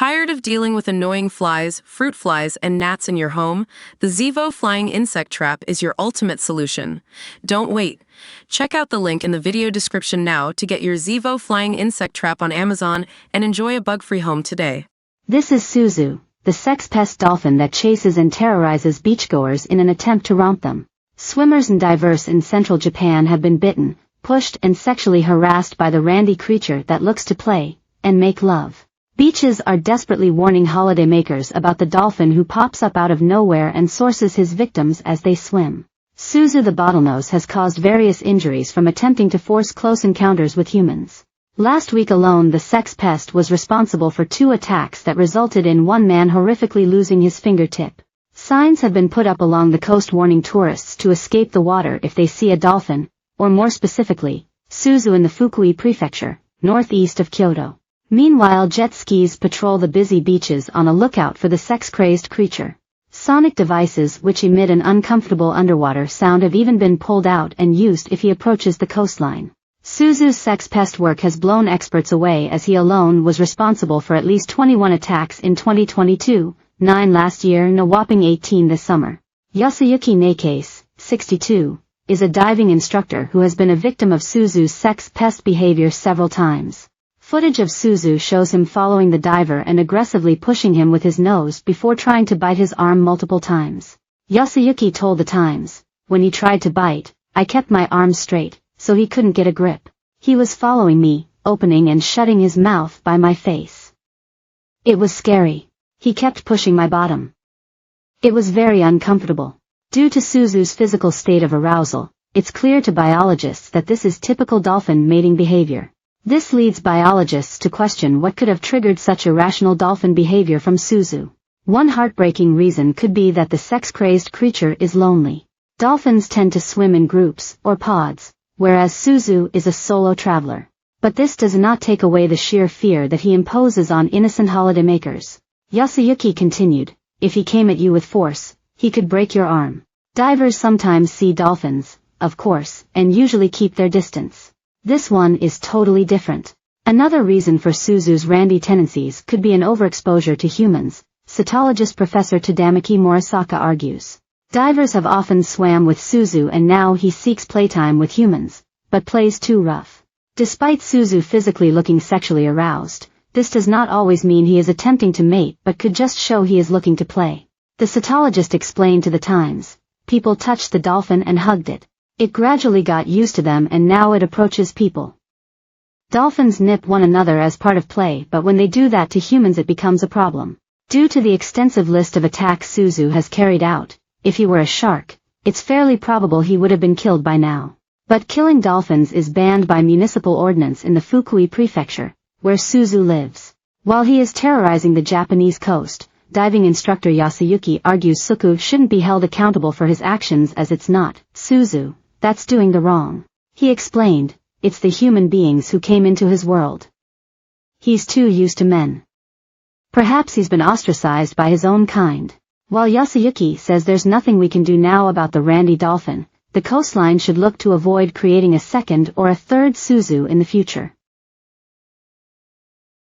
Tired of dealing with annoying flies, fruit flies, and gnats in your home? The Zevo Flying Insect Trap is your ultimate solution. Don't wait. Check out the link in the video description now to get your Zevo Flying Insect Trap on Amazon and enjoy a bug-free home today. This is Suzu, the sex pest dolphin that chases and terrorizes beachgoers in an attempt to romp them. Swimmers and divers in central Japan have been bitten, pushed and sexually harassed by the randy creature that looks to play and make love. Beaches are desperately warning holidaymakers about the dolphin who pops up out of nowhere and sources his victims as they swim. Suzu the bottlenose has caused various injuries from attempting to force close encounters with humans. Last week alone, the sex pest was responsible for 2 attacks that resulted in one man horrifically losing his fingertip. Signs have been put up along the coast warning tourists to escape the water if they see a dolphin, or more specifically, Suzu in the Fukui Prefecture, northeast of Kyoto. Meanwhile, jet skis patrol the busy beaches on a lookout for the sex-crazed creature. Sonic devices which emit an uncomfortable underwater sound have even been pulled out and used if he approaches the coastline. Suzu's sex pest work has blown experts away, as he alone was responsible for at least 21 attacks in 2022, 9 last year and a whopping 18 this summer. Yasuyuki Nakase, 62, is a diving instructor who has been a victim of Suzu's sex pest behavior several times. Footage of Suzu shows him following the diver and aggressively pushing him with his nose before trying to bite his arm multiple times. Yasuyuki told The Times, "When he tried to bite, I kept my arm straight, so he couldn't get a grip. He was following me, opening and shutting his mouth by my face. It was scary. He kept pushing my bottom. It was very uncomfortable." Due to Suzu's physical state of arousal, it's clear to biologists that this is typical dolphin mating behavior. This leads biologists to question what could have triggered such irrational dolphin behavior from Suzu. One heartbreaking reason could be that the sex-crazed creature is lonely. Dolphins tend to swim in groups or pods, whereas Suzu is a solo traveler. But this does not take away the sheer fear that he imposes on innocent holidaymakers. Yasuyuki continued, "If he came at you with force, he could break your arm." Divers sometimes see dolphins, of course, and usually keep their distance. This one is totally different. Another reason for Suzu's randy tendencies could be an overexposure to humans, cytologist Professor Tadamaki Morisaka argues. Divers have often swam with Suzu and now he seeks playtime with humans, but plays too rough. Despite Suzu physically looking sexually aroused, this does not always mean he is attempting to mate but could just show he is looking to play. The cytologist explained to The Times, "People touched the dolphin and hugged it. It gradually got used to them and now it approaches people. Dolphins nip one another as part of play, but when they do that to humans it becomes a problem." Due to the extensive list of attacks Suzu has carried out, if he were a shark, it's fairly probable he would have been killed by now. But killing dolphins is banned by municipal ordinance in the Fukui Prefecture, where Suzu lives. While he is terrorizing the Japanese coast, diving instructor Yasuyuki argues Suzu shouldn't be held accountable for his actions, as it's not Suzu that's doing the wrong. He explained, "It's the human beings who came into his world. He's too used to men. Perhaps he's been ostracized by his own kind." While Yasuyuki says there's nothing we can do now about the randy dolphin, the coastline should look to avoid creating a second or a third Suzu in the future.